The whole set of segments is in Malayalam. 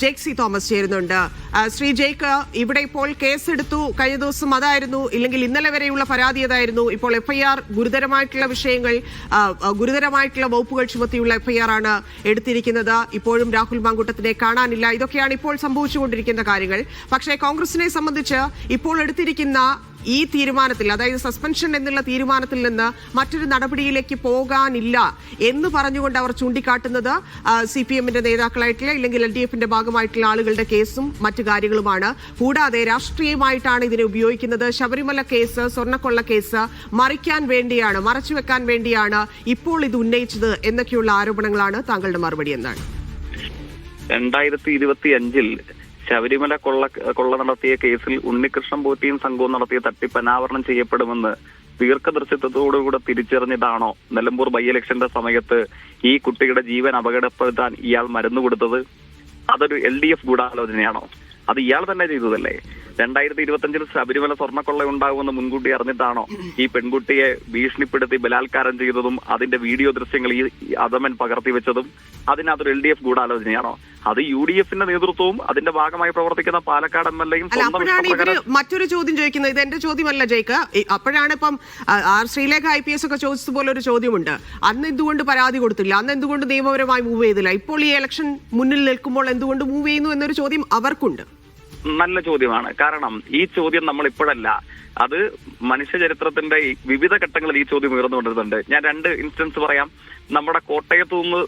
ജേക്ക് സി തോമസ് ചേരുന്നുണ്ട്. ശ്രീ ജേക്ക്, ഇവിടെ ഇപ്പോൾ കേസെടുത്തു, കഴിഞ്ഞ ദിവസം അതായിരുന്നു, ഇല്ലെങ്കിൽ ഇന്നലെ വരെയുള്ള പരാതി അതായിരുന്നു. ഇപ്പോൾ FIR ഗുരുതരമായിട്ടുള്ള വിഷയങ്ങൾ, ഗുരുതരമായിട്ടുള്ള വകുപ്പുകൾ ചുമത്തിയുള്ള FIR ആണ് എടുത്തിരിക്കുന്നത്. ഇപ്പോഴും രാഹുൽ മാങ്കൂട്ടത്തിനെ കാണാനില്ല. ഇതൊക്കെയാണ് ഇപ്പോൾ സംഭവിച്ചുകൊണ്ടിരിക്കുന്ന കാര്യങ്ങൾ. പക്ഷേ കോൺഗ്രസിനെ സംബന്ധിച്ച് ഇപ്പോൾ എടുത്തിരിക്കുന്ന ഈ തീരുമാനത്തിൽ, അതായത് സസ്പെൻഷൻ എന്നുള്ള തീരുമാനത്തിൽ നിന്ന് മറ്റൊരു നടപടിയിലേക്ക് പോകാനില്ല എന്ന് പറഞ്ഞുകൊണ്ട് അവർ ചൂണ്ടിക്കാട്ടുന്നത് CPM-ന്റെ നേതാക്കളായിട്ടുള്ള, ഇല്ലെങ്കിൽ LDF-ന്റെ ഭാഗമായിട്ടുള്ള ആളുകളുടെ കേസും മറ്റു കാര്യങ്ങളുമാണ്. കൂടാതെ രാഷ്ട്രീയമായിട്ടാണ് ഇതിനെ ഉപയോഗിക്കുന്നത്. ശബരിമല കേസ്, സ്വർണ്ണക്കൊള്ള കേസ് മറയ്ക്കാൻ വേണ്ടിയാണ്, മറച്ചുവെക്കാൻ വേണ്ടിയാണ് ഇപ്പോൾ ഇത് ഉന്നയിച്ചത് എന്നൊക്കെയുള്ള ആരോപണങ്ങളാണ്. താങ്കളുടെ മറുപടി എന്താണ്? 2025 ശബരിമല കൊള്ള നടത്തിയ കേസിൽ ഉണ്ണികൃഷ്ണൻ പോറ്റിയും സംഘവും നടത്തിയ തട്ടിപ്പ് അനാവരണം ചെയ്യപ്പെടുമെന്ന് ദീർഘദർശിത്വത്തോടുകൂടെ തിരിച്ചറിഞ്ഞിട്ടാണോ നിലമ്പൂർ ബൈ ഇലക്ഷന്റെ സമയത്ത് ഈ കുട്ടിയുടെ ജീവൻ അപകടപ്പെടുത്താൻ ഇയാൾ മരുന്ന് കൊടുത്തത്? അതൊരു LDF ഗൂഢാലോചനയാണോ? അത് ഇയാൾ തന്നെ ചെയ്തതല്ലേ? 2025 ശബരിമല സ്വർണ്ണക്കൊള്ള ഉണ്ടാകുമെന്ന് മുൻകൂട്ടി അറിഞ്ഞിട്ടാണോ ഈ പെൺകുട്ടിയെ ഭീഷണിപ്പെടുത്തി ബലാത്കാരം ചെയ്തതും അതിന്റെ വീഡിയോ ദൃശ്യങ്ങൾ ഈ അധമൻ പകർത്തി വെച്ചതും? അതിനകത്തൊരു LDF ഗൂഢാലോചനയാണോ? അത് UDF-ന്റെ നേതൃത്വവും അതിന്റെ ഭാഗമായി പ്രവർത്തിക്കുന്ന പാലക്കാട് MLA-യും. മറ്റൊരു ചോദ്യം ചോദിക്കുന്നത്, ഇത് എന്റെ ചോദ്യമല്ല ജയിക്ക്, അപ്പോഴാണ് ഇപ്പം ശ്രീലേഖ IPS ഒക്കെ ചോദിച്ചതുപോലെ ഒരു ചോദ്യമുണ്ട്. അന്ന് എന്തുകൊണ്ട് പരാതി കൊടുത്തില്ല? അന്ന് എന്തുകൊണ്ട് നിയമപരമായി മൂവ് ചെയ്തില്ല? ഇപ്പോൾ ഈ ഇലക്ഷൻ മുന്നിൽ നിൽക്കുമ്പോൾ എന്തുകൊണ്ട് മൂവ് ചെയ്യുന്നു എന്നൊരു ചോദ്യം അവർക്കുണ്ട്. നല്ല ചോദ്യമാണ്. കാരണം ഈ ചോദ്യം നമ്മൾ ഇപ്പോഴല്ല, അത് മനുഷ്യ ചരിത്രത്തിന്റെ വിവിധ ഘട്ടങ്ങളിൽ ഈ ചോദ്യം ഉയർന്നുകൊണ്ടിരുന്നുണ്ട്. ഞാൻ 2 ഇൻസ്റ്റൻസ് പറയാം. നമ്മുടെ കോട്ടയത്തു നിന്ന്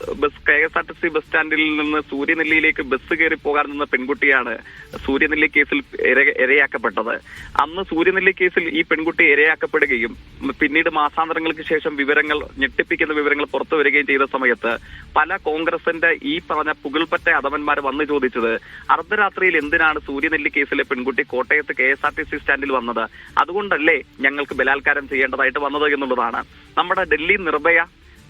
KSRTC ബസ് സ്റ്റാൻഡിൽ നിന്ന് സൂര്യനെല്ലിയിലേക്ക് ബസ് കയറി പോകാൻ നിന്ന പെൺകുട്ടിയാണ് സൂര്യനെല്ലി കേസിൽ ഇരയാക്കപ്പെട്ടത്. അന്ന് സൂര്യനെല്ലി കേസിൽ ഈ പെൺകുട്ടി ഇരയാക്കപ്പെടുകയും പിന്നീട് മാസാന്തരങ്ങൾക്ക് ശേഷം ഞെട്ടിപ്പിക്കുന്ന വിവരങ്ങൾ പുറത്തു വരികയും ചെയ്ത സമയത്ത് പല കോൺഗ്രസിന്റെ ഈ പറഞ്ഞ പുകൾപ്പറ്റ അധമന്മാർ വന്ന് ചോദിച്ചത്, അർദ്ധരാത്രിയിൽ എന്തിനാണ് സൂര്യനെല്ലി കേസിലെ പെൺകുട്ടി കോട്ടയത്ത് KSRTC സ്റ്റാൻഡിൽ വന്നത്? അതുകൊണ്ടല്ലേ ഞങ്ങൾക്ക് ബലാത്കാരം ചെയ്യേണ്ടതായിട്ട് വന്നത് എന്നുള്ളതാണ്. നമ്മുടെ ഡൽഹി നിർഭയ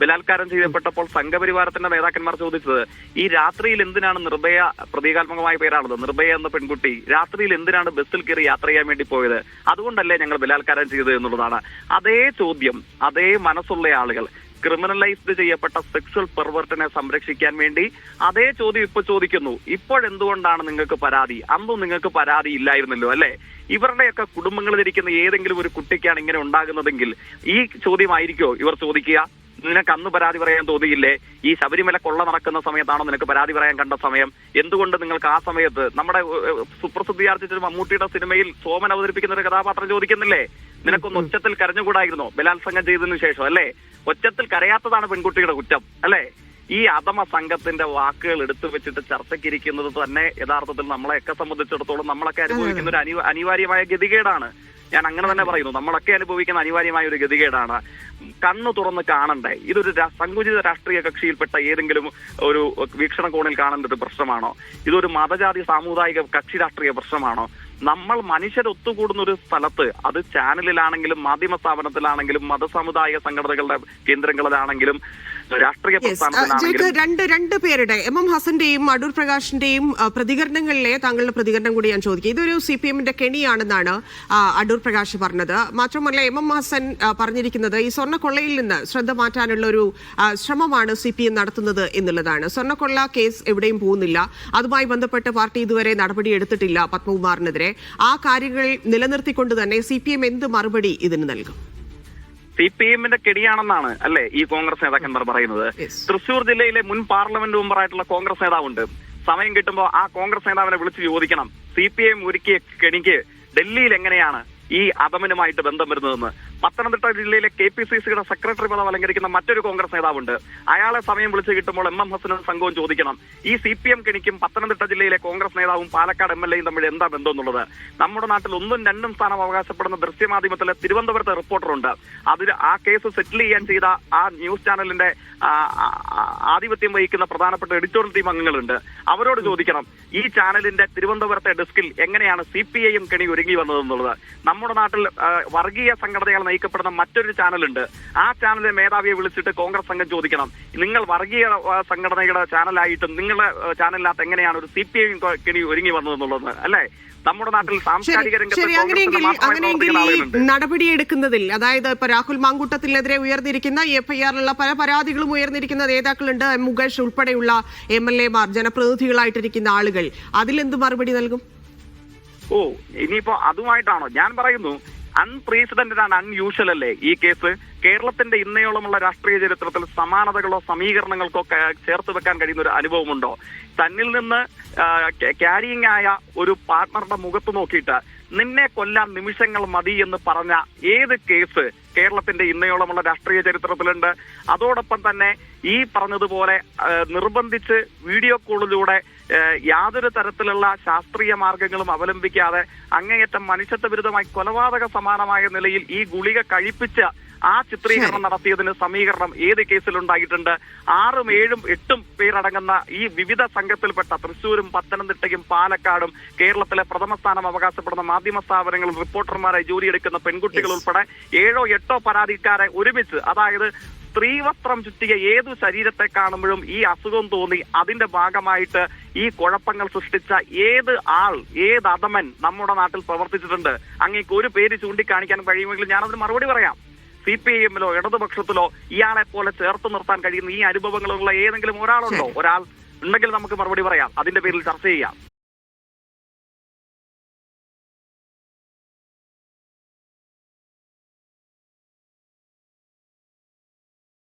ബലാത്കാരം ചെയ്യപ്പെട്ടപ്പോൾ സംഘപരിവാരത്തിന്റെ നേതാക്കന്മാർ ചോദിച്ചത്, ഈ രാത്രിയിൽ എന്തിനാണ് നിർഭയ, പ്രതീകാത്മകമായ പേരാണത് നിർഭയ എന്ന പെൺകുട്ടി, രാത്രിയിൽ എന്തിനാണ് ബസ്സിൽ കയറി യാത്ര ചെയ്യാൻ വേണ്ടി പോയത്? അതുകൊണ്ടല്ലേ ഞങ്ങൾ ബലാത്കാരം ചെയ്തത് എന്നുള്ളതാണ്. അതേ ചോദ്യം അതേ മനസ്സുള്ള ആളുകൾ ക്രിമിനലൈസ്ഡ് ചെയ്യപ്പെട്ട സെക്സ്വൽ പെർവേർട്ടിനെ സംരക്ഷിക്കാൻ വേണ്ടി അതേ ചോദ്യം ഇപ്പൊ ചോദിക്കുന്നു. ഇപ്പോഴെന്തുകൊണ്ടാണ് നിങ്ങൾക്ക് പരാതി? അന്നും നിങ്ങൾക്ക് പരാതി ഇല്ലായിരുന്നല്ലോ അല്ലെ? ഇവരുടെയൊക്കെ കുടുംബങ്ങളിലിരിക്കുന്ന ഏതെങ്കിലും ഒരു കുട്ടിക്കാണ് ഇങ്ങനെ ഉണ്ടാകുന്നതെങ്കിൽ ഈ ചോദ്യമായിരിക്കോ ഇവർ ചോദിക്കുക? നിനക്ക് അന്ന് പരാതി പറയാൻ തോന്നിയില്ലേ? ഈ ശബരിമല കൊള്ള നടക്കുന്ന സമയത്താണോ നിനക്ക് പരാതി പറയാൻ കണ്ട സമയം? എന്തുകൊണ്ട് നിങ്ങൾക്ക് ആ സമയത്ത് നമ്മുടെ സുപ്രസിദ്ധിയാർജിച്ച മമ്മൂട്ടിയുടെ സിനിമയിൽ സോമൻ അവതരിപ്പിക്കുന്ന ഒരു കഥാപാത്രം ചോദിക്കുന്നില്ലേ, നിനക്കൊന്ന് ഒച്ചത്തിൽ കരഞ്ഞുകൂടായിരുന്നോ ബലാത്സംഗം ചെയ്തതിനു ശേഷം? അല്ലേ? ഒച്ചത്തിൽ കരയാത്തതാണ് പെൺകുട്ടിയുടെ കുറ്റം അല്ലേ? ഈ അധമ സംഘത്തിന്റെ വാക്കുകൾ എടുത്തു വെച്ചിട്ട് ചർച്ചയ്ക്കിരിക്കുന്നത് തന്നെ യഥാർത്ഥത്തിൽ നമ്മളെയൊക്കെ സംബന്ധിച്ചിടത്തോളം നമ്മളൊക്കെ അനുഭവിക്കുന്ന ഒരു അനിവാര്യമായ ഗതികേടാണ്. ഞാൻ അങ്ങനെ തന്നെ പറയുന്നു, നമ്മളൊക്കെ അനുഭവിക്കുന്ന അനിവാര്യമായ ഒരു ഗതികേടാണ്. കണ്ണു തുറന്ന് കാണണ്ടേ? ഇതൊരു സങ്കുചിത രാഷ്ട്രീയ കക്ഷിയിൽപ്പെട്ട ഏതെങ്കിലും ഒരു വീക്ഷണകോണിൽ കാണേണ്ട ഒരു പ്രശ്നമാണോ? ഇതൊരു മതജാതി സാമുദായിക കക്ഷി രാഷ്ട്രീയ പ്രശ്നമാണോ? നമ്മൾ മനുഷ്യരൊത്തുകൂടുന്ന ഒരു സ്ഥലത്ത്, അത് ചാനലിലാണെങ്കിലും മാധ്യമ സ്ഥാപനത്തിലാണെങ്കിലും മതസമുദായ സംഘടനകളുടെ കേന്ദ്രങ്ങളിലാണെങ്കിലും രാഷ്ട്രീയ പ്രസ്ഥാനത്തിലാണെങ്കിലും രണ്ട് പേരുടെ MM ഹസന്റെയും അടൂർ പ്രകാശിന്റെയും പ്രതികരണങ്ങളിലെ താങ്കളുടെ പ്രതികരണം കൂടി ഞാൻ ചോദിക്കുക. ഇതൊരു CPM-ന്റെ കെണിയാണെന്നാണ് അടൂർ പ്രകാശ് പറഞ്ഞത്. മാത്രമല്ല MM ഹസൻ പറഞ്ഞിരിക്കുന്നത് ഈ സ്വർണ്ണക്കൊള്ളയിൽ നിന്ന് ശ്രദ്ധ മാറ്റാനുള്ള ഒരു ശ്രമമാണ് CPM നടത്തുന്നത് എന്നുള്ളതാണ്. സ്വർണ്ണക്കൊള്ള കേസ് എവിടെയും പോകുന്നില്ല, അതുമായി ബന്ധപ്പെട്ട് പാർട്ടി ഇതുവരെ നടപടിയെടുത്തിട്ടില്ല പത്മകുമാറിനെതിരെ. ആ കാര്യങ്ങൾ നിലനിർത്തിക്കൊണ്ട് തന്നെ CPM എന്ത് മറുപടി ഇതിന് നൽകും? CPM-ന്റെ കെടിയാണെന്നാണ് അല്ലെ ഈ കോൺഗ്രസ് നേതാക്കന്മാർ പറയുന്നത്. തൃശൂർ ജില്ലയിലെ മുൻ പാർലമെന്റ് മെമ്പറായിട്ടുള്ള കോൺഗ്രസ് നേതാവുണ്ട്. സമയം കിട്ടുമ്പോൾ ആ കോൺഗ്രസ് നേതാവിനെ വിളിച്ച് ചോദിക്കണം, CPM ഒരുക്കിയ കെണിക്ക് ഡൽഹിയിൽ എങ്ങനെയാണ് ഈ അധമനുമായിട്ട് ബന്ധം വരുന്നതെന്ന്. പത്തനംതിട്ട ജില്ലയിലെ KPCCയുടെ സെക്രട്ടറി പദം അലങ്കരിക്കുന്ന മറ്റൊരു കോൺഗ്രസ് നേതാവുണ്ട്. അയാളെ സമയം വിളിച്ചു കിട്ടുമ്പോൾ MM ഹസനും സംഘവും ചോദിക്കണം, ഈ CPM കെണിക്കും പത്തനംതിട്ട ജില്ലയിലെ കോൺഗ്രസ് നേതാവും പാലക്കാട് MLA-യും തമ്മിൽ എന്താ ബന്ധം എന്നുള്ളത്. നമ്മുടെ നാട്ടിൽ 1ഉം 2ഉം സ്ഥാനം അവകാശപ്പെടുന്ന ദൃശ്യമാധ്യമത്തിലെ തിരുവനന്തപുരത്തെ റിപ്പോർട്ടറുണ്ട്. അതിൽ ആ കേസ് സെറ്റിൽ ചെയ്യാൻ ചെയ്ത ആ ന്യൂസ് ചാനലിന്റെ ആധിപത്യം വഹിക്കുന്ന പ്രധാനപ്പെട്ട എഡിറ്റോറിയൽ ടീം അംഗങ്ങളുണ്ട്. അവരോട് ചോദിക്കണം, ഈ ചാനലിന്റെ തിരുവനന്തപുരത്തെ ഡെസ്കിൽ എങ്ങനെയാണ് CPIM കെണി ഒരുങ്ങി വന്നതെന്നുള്ളത്. നമ്മുടെ നാട്ടിൽ വർഗീയ സംഘടനകൾ നയിക്കപ്പെടുന്ന മറ്റൊരു ചാനലുണ്ട്. ആ ചാനലിലെ മേധാവിയെ വിളിച്ചിട്ട് കോൺഗ്രസ് സംഘം ചോദിക്കണം, നിങ്ങൾ വർഗീയ സംഘടനയുടെ ചാനലായിട്ടും നിങ്ങളുടെ ചാനലിനകത്ത് എങ്ങനെയാണ് ഒരു CPI കെണി ഒരുങ്ങി വന്നതെന്നുള്ളത്, അല്ലേ? നമ്മുടെ നാട്ടിൽ സാംസ്കാരിക ശരി, അങ്ങനെയെങ്കിൽ ഈ നടപടിയെടുക്കുന്നതിൽ, അതായത് ഇപ്പൊ രാഹുൽ മാങ്കൂട്ടത്തിനെതിരെ ഉയർന്നിരിക്കുന്ന FIR-ലുള്ള പല പരാതികളും ഉയർന്നിരിക്കുന്ന നേതാക്കളുണ്ട്, മുകേഷ് ഉൾപ്പെടെയുള്ള MLA-മാർ, ജനപ്രതിനിധികളായിട്ടിരിക്കുന്ന ആളുകൾ, അതിലെന്ത് മറുപടി നൽകും? ഇനിയിപ്പോ അതുമായിട്ടാണോ? ഞാൻ പറയുന്നു, അൺപ്രീസിഡന്റഡ് ആണ്, അൺയൂഷ്വൽ അല്ലേ ഈ കേസ്? കേരളത്തിന്റെ ഇന്നയോളമുള്ള രാഷ്ട്രീയ ചരിത്രത്തിൽ സമാനതകളോ സമീകരണങ്ങൾക്കോ ചേർത്ത് വെക്കാൻ കഴിയുന്ന ഒരു അനുഭവമുണ്ടോ? തന്നിൽ നിന്ന് ക്യാരിയിങ് ആയ ഒരു പാർട്ട്ണറുടെ മുഖത്ത് നോക്കിയിട്ട് നിന്നെ കൊല്ലാൻ നിമിഷങ്ങൾ മതി എന്ന് പറഞ്ഞ ഏത് കേസ് കേരളത്തിന്റെ ഇന്നയോളമുള്ള രാഷ്ട്രീയ ചരിത്രത്തിലുണ്ട്? അതോടൊപ്പം തന്നെ ഈ പറഞ്ഞതുപോലെ നിർബന്ധിച്ച് വീഡിയോ കോളിലൂടെ യാതൊരു തരത്തിലുള്ള ശാസ്ത്രീയ മാർഗങ്ങളും അവലംബിക്കാതെ അങ്ങേയറ്റം മനുഷ്യത്വ വിരുദ്ധമായി കൊലപാതക സമാനമായ നിലയിൽ ഈ ഗുളിക കഴിപ്പിച്ച് ആ ചിത്രീകരണം നടത്തിയതിന് സമീകരണം ഏത് കേസിലുണ്ടായിട്ടുണ്ട്? 6, 7, 8 പേരടങ്ങുന്ന ഈ വിവിധ സംഘത്തിൽപ്പെട്ട തൃശ്ശൂരും പത്തനംതിട്ടയും പാലക്കാടും കേരളത്തിലെ പ്രഥമ സ്ഥാനം അവകാശപ്പെടുന്ന മാധ്യമ സ്ഥാപനങ്ങളും റിപ്പോർട്ടർമാരായി ജോലിയെടുക്കുന്ന പെൺകുട്ടികൾ ഉൾപ്പെടെ 7 or 8 പരാതിക്കാരെ ഒരുമിച്ച്, അതായത് സ്ത്രീവസ്ത്രം ചുറ്റിയ ഏതു ശരീരത്തെ കാണുമ്പോഴും ഈ അസുഖം തോന്നി അതിന്റെ ഭാഗമായിട്ട് ഈ കുഴപ്പങ്ങൾ സൃഷ്ടിച്ച ഏത് ആൾ, ഏത് അധമൻ നമ്മുടെ നാട്ടിൽ പ്രവർത്തിച്ചിട്ടുണ്ട്? അങ്ങേക്ക് ഒരു പേര് ചൂണ്ടിക്കാണിക്കാൻ കഴിയുമെങ്കിൽ ഞാനതിന് മറുപടി പറയാം. CPIM-ലോ ഇടതുപക്ഷത്തിലോ ഇയാളെ പോലെ ചേർത്ത് നിർത്താൻ കഴിയുന്ന ഈ അനുഭവങ്ങളുള്ള ഏതെങ്കിലും ഒരാളുണ്ടോ? ഒരാൾ ഉണ്ടെങ്കിൽ നമുക്ക് മറുപടി പറയാം, അതിന്റെ പേരിൽ ചർച്ച ചെയ്യാം.